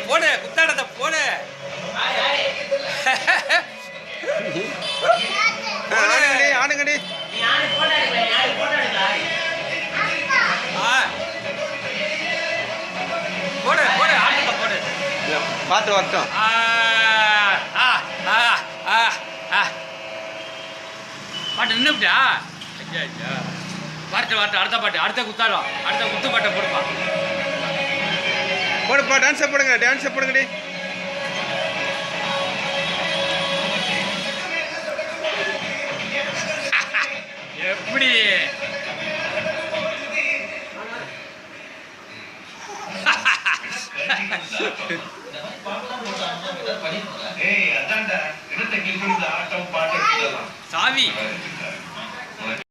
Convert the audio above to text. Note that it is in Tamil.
போடு குத்தாடத்தை போடு. ஆடுங்கடி போடு போடு ஆட்டத்தை போடு. பார்த்து வரட்டும். பாட்டு நின்றுட்டா? வரட்டு வரட்டு அடுத்த பாட்டு அடுத்த குத்தாடும். அடுத்த குத்து பாட்டை போடுப்பா. போடுப்பா டான்ஸை போடுங்க டான்ஸை போடுங்கடி. எப்படி சாவி